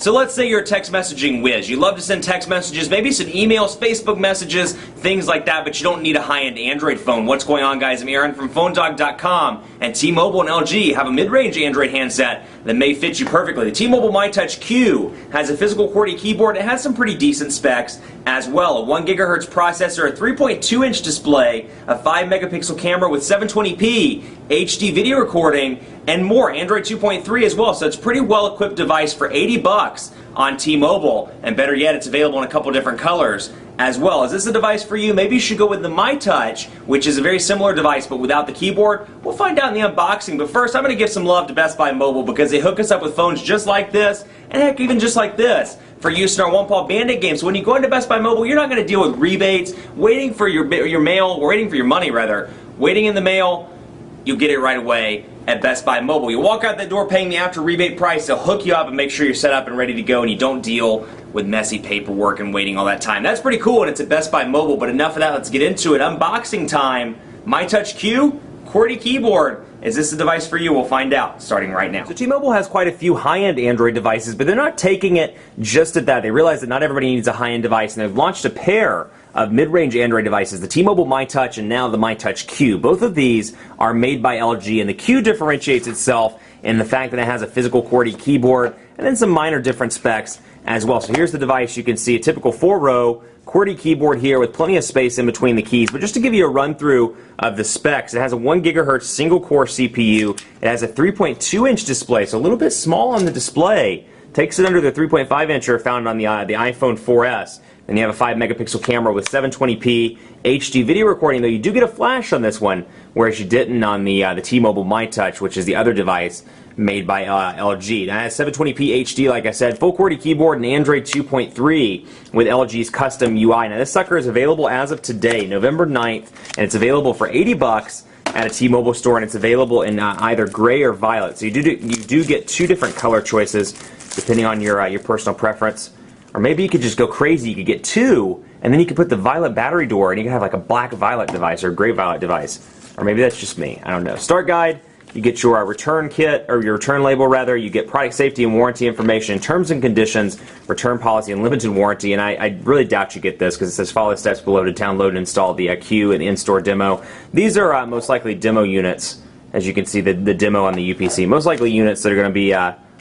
So let's say you're a text messaging whiz. You love to send text messages, maybe some emails, Facebook messages, things like that, but you don't need a high-end Android phone. What's going on, guys? I'm Aaron from PhoneDog.com, and T-Mobile and LG have a mid-range Android handset that may fit you perfectly. The T-Mobile myTouch Q has a physical QWERTY keyboard. It has some pretty decent specs as well. A 1 GHz processor, a 3.2-inch display, a 5-megapixel camera with 720p, HD video recording, and more. Android 2.3 as well, so it's a pretty well-equipped device for 80 bucks on T-Mobile, and better yet, it's available in a couple different colors as well. Is this a device for you? Maybe you should go with the myTouch, which is a very similar device but without the keyboard. We'll find out in the unboxing, but first I'm going to give some love to Best Buy Mobile because they hook us up with phones just like this, and heck, even just like this, for use in our One Paw Bandit game. So when you go into Best Buy Mobile, you're not going to deal with rebates, waiting for your mail, or waiting for your money rather, waiting in the mail. You'll get it right away at Best Buy Mobile. You walk out that door paying the after rebate price, they'll hook you up and make sure you're set up and ready to go, and you don't deal with messy paperwork and waiting all that time. That's pretty cool, and it's at Best Buy Mobile, but enough of that, let's get into it. Unboxing time. myTouch Q, QWERTY keyboard. Is this a device for you? We'll find out starting right now. So T-Mobile has quite a few high-end Android devices, but they're not taking it just at that. They realize that not everybody needs a high-end device, and they've launched a pair of mid-range Android devices, the T-Mobile myTouch and now the myTouch Q. Both of these are made by LG, and the Q differentiates itself in the fact that it has a physical QWERTY keyboard and then some minor different specs as well. So here's the device. You can see a typical 4-row QWERTY keyboard here with plenty of space in between the keys. But just to give you a run-through of the specs, it has a 1 GHz single-core CPU. It has a 3.2-inch display, so a little bit small on the display. Takes it under the 3.5-incher found on the iPhone 4S. Then you have a 5-megapixel camera with 720p HD video recording, though you do get a flash on this one, whereas you didn't on the T-Mobile myTouch, which is the other device made by LG. Now it has 720p HD, like I said, full QWERTY keyboard, and Android 2.3 with LG's custom UI. Now this sucker is available as of today, November 9th, and it's available for 80 bucks at a T-Mobile store, and it's available in either gray or violet. So you do get two different color choices depending on your personal preference. Or maybe you could just go crazy. You could get two, and then you could put the violet battery door, and you could have like a black violet device or a gray violet device. Or maybe that's just me. I don't know. Start guide. You get your return kit, or your return label rather. You get product safety and warranty information, terms and conditions, return policy, and limited warranty. And I really doubt you get this because it says follow the steps below to download and install the Q and in-store demo. These are most likely demo units, as you can see the demo on the UPC. Most likely units that are going to be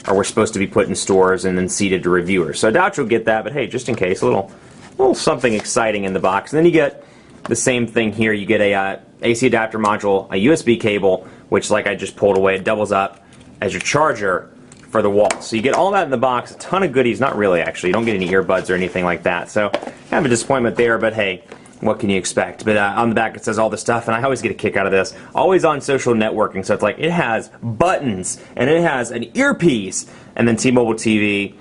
or we're supposed to be put in stores and then seeded to reviewers. So I doubt you'll get that, but hey, just in case, a little something exciting in the box. And then you get the same thing here. You get a AC adapter module, a USB cable, which, like I just pulled away, it doubles up as your charger for the wall. So you get all that in the box, a ton of goodies. Not really, actually. You don't get any earbuds or anything like that. So kind of a disappointment there, but hey, what can you expect? But on the back it says all the stuff, and I always get a kick out of this. Always on social networking, so it's like it has buttons, and it has an earpiece, and then T-Mobile TV,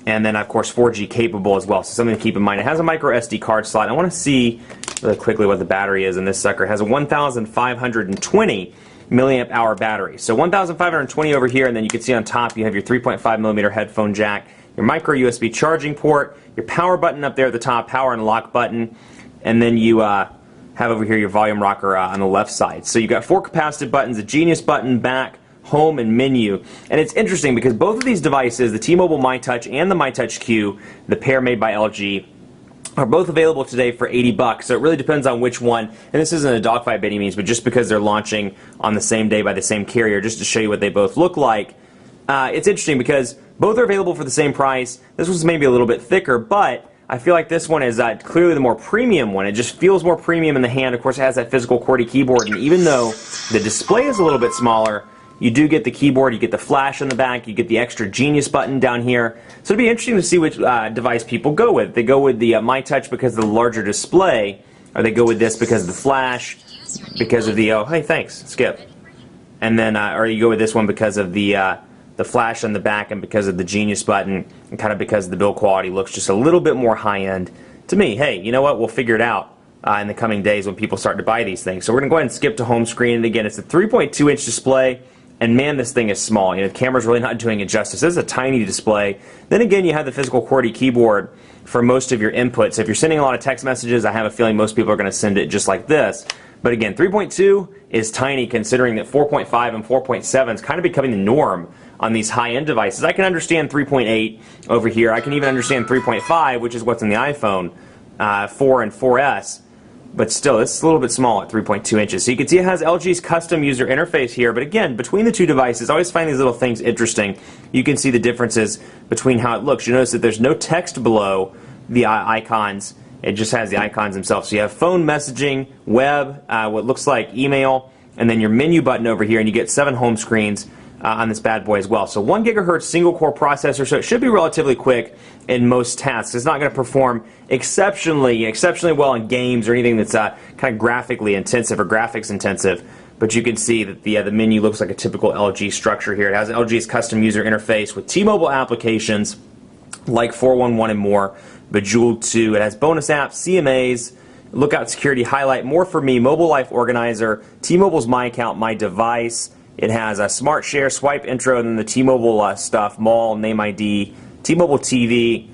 and then of course 4G capable as well. So something to keep in mind. It has a micro SD card slot. I want to see really quickly what the battery is in this sucker. It has a 1,520 milliamp hour battery. So 1,520 over here, and then you can see on top you have your 3.5mm headphone jack, your micro USB charging port, your power button up there at the top, power and lock button. And then you have over here your volume rocker on the left side. So you've got 4 capacitive buttons, a Genius button, back, home, and menu. And it's interesting because both of these devices, the T-Mobile myTouch and the myTouch Q, the pair made by LG, are both available today for 80 bucks. So it really depends on which one. And this isn't a dogfight by any means, but just because they're launching on the same day by the same carrier, just to show you what they both look like. It's interesting because both are available for the same price. This one's maybe a little bit thicker, but I feel like this one is clearly the more premium one. It just feels more premium in the hand. Of course, it has that physical QWERTY keyboard, and even though the display is a little bit smaller, you do get the keyboard, you get the flash in the back, you get the extra Genius button down here. So it'd be interesting to see which device people go with. They go with the myTouch because of the larger display, or they go with this because of the flash, because of the, oh, hey, thanks, Skip. And then, or you go with this one because of the flash on the back and because of the Genius button, and kind of because the build quality looks just a little bit more high-end. To me, hey, you know what? We'll figure it out in the coming days when people start to buy these things. So we're going to go ahead and skip to home screen. And again, it's a 3.2-inch display, And man, this thing is small. The camera's really not doing it justice. This is a tiny display. Then again, you have the physical QWERTY keyboard for most of your inputs. So if you're sending a lot of text messages, I have a feeling most people are going to send it just like this. But again, 3.2 is tiny, considering that 4.5 and 4.7 is kind of becoming the norm on these high-end devices. I can understand 3.8 over here. I can even understand 3.5, which is what's in the iPhone 4 and 4S. But still, it's a little bit small at 3.2 inches. So you can see it has LG's custom user interface here. But again, between the two devices, I always find these little things interesting. You can see the differences between how it looks. You notice that there's no text below the icons. It just has the icons themselves. So you have phone, messaging, web, what looks like email, and then your menu button over here, and you get 7 home screens on this bad boy as well. So 1 gigahertz single core processor, so it should be relatively quick in most tasks. It's not going to perform exceptionally well in games or anything that's kind of graphically intensive or graphics intensive. But you can see that the menu looks like a typical LG structure here. It has LG's custom user interface with T-Mobile applications like 411 and more, Bejeweled 2. It has bonus apps, CMAs, Lookout Security, Highlight, More for Me, Mobile Life Organizer, T-Mobile's My Account, My Device. It has a Smart Share, Swipe Intro, and then the T-Mobile stuff, Mall, Name ID, T-Mobile TV,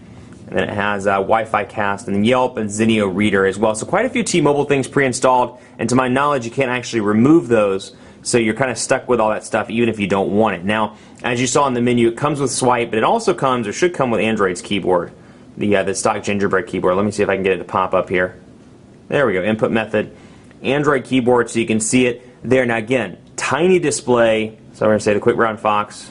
and then it has Wi-Fi Cast, and then Yelp and Zenio Reader as well. So quite a few T-Mobile things pre-installed, and to my knowledge, you can't actually remove those, so you're kind of stuck with all that stuff even if you don't want it. Now, as you saw in the menu, it comes with Swipe, but it also comes, or should come with Android's keyboard, the stock Gingerbread keyboard. Let me see if I can get it to pop up here. There we go, input method, Android keyboard, so you can see it there. Now again, tiny display, so I'm going to say the Quick Brown Fox.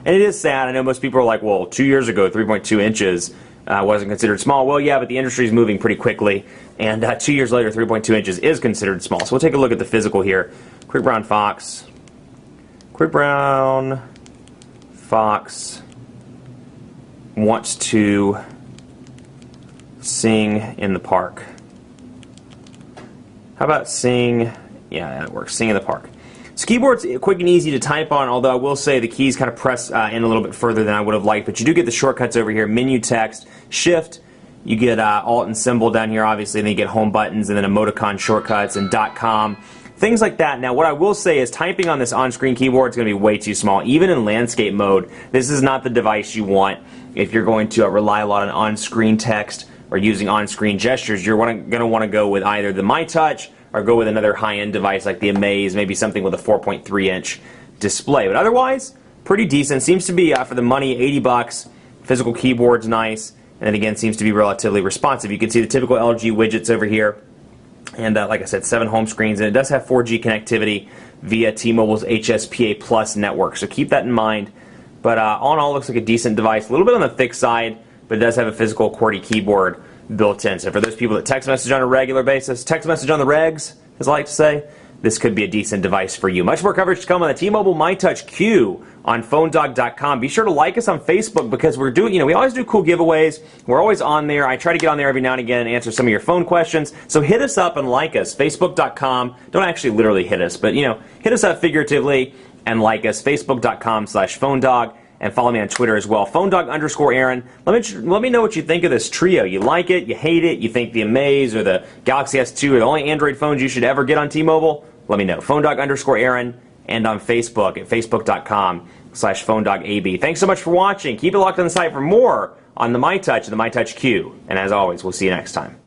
And it is sad. I know most people are like, well, 2 years ago, 3.2 inches wasn't considered small. Well, yeah, but the industry is moving pretty quickly. And 2 years later, 3.2 inches is considered small. So we'll take a look at the physical here. Quick Brown Fox. Quick Brown Fox wants to sing in the park. How about sing? Yeah, that works. Sing in the park. This keyboard's quick and easy to type on, although I will say the keys kind of press in a little bit further than I would have liked, but you do get the shortcuts over here. Menu text, Shift, you get Alt and symbol down here, obviously, and then you get home buttons, and then emoticon shortcuts, and .com, things like that. Now, what I will say is typing on this on-screen keyboard is going to be way too small. Even in landscape mode, this is not the device you want if you're going to rely a lot on on-screen text or using on-screen gestures. You're going to want to go with either the myTouch or go with another high-end device like the Amaze, maybe something with a 4.3-inch display. But otherwise, pretty decent. Seems to be, for the money, 80 bucks. Physical keyboard's nice. And then again, seems to be relatively responsive. You can see the typical LG widgets over here. And like I said, 7 home screens. And it does have 4G connectivity via T-Mobile's HSPA Plus network. So keep that in mind. But all in all, looks like a decent device. A little bit on the thick side, but it does have a physical QWERTY keyboard built in. So for those people that text message on a regular basis, text message on the regs, as I like to say, this could be a decent device for you. Much more coverage to come on the T-Mobile myTouch Q on PhoneDog.com. Be sure to like us on Facebook because we're doing, we always do cool giveaways. We're always on there. I try to get on there every now and again and answer some of your phone questions. So hit us up and like us. Facebook.com. Don't actually literally hit us, but hit us up figuratively and like us. Facebook.com/PhoneDog. And follow me on Twitter as well. PhoneDog_Aaron. Let me know what you think of this trio. You like it? You hate it? You think the Amaze or the Galaxy S2 are the only Android phones you should ever get on T-Mobile? Let me know. PhoneDog_Aaron and on Facebook at Facebook.com/PhoneDogAB. Thanks so much for watching. Keep it locked on the site for more on the myTouch and the myTouch Q. And as always, we'll see you next time.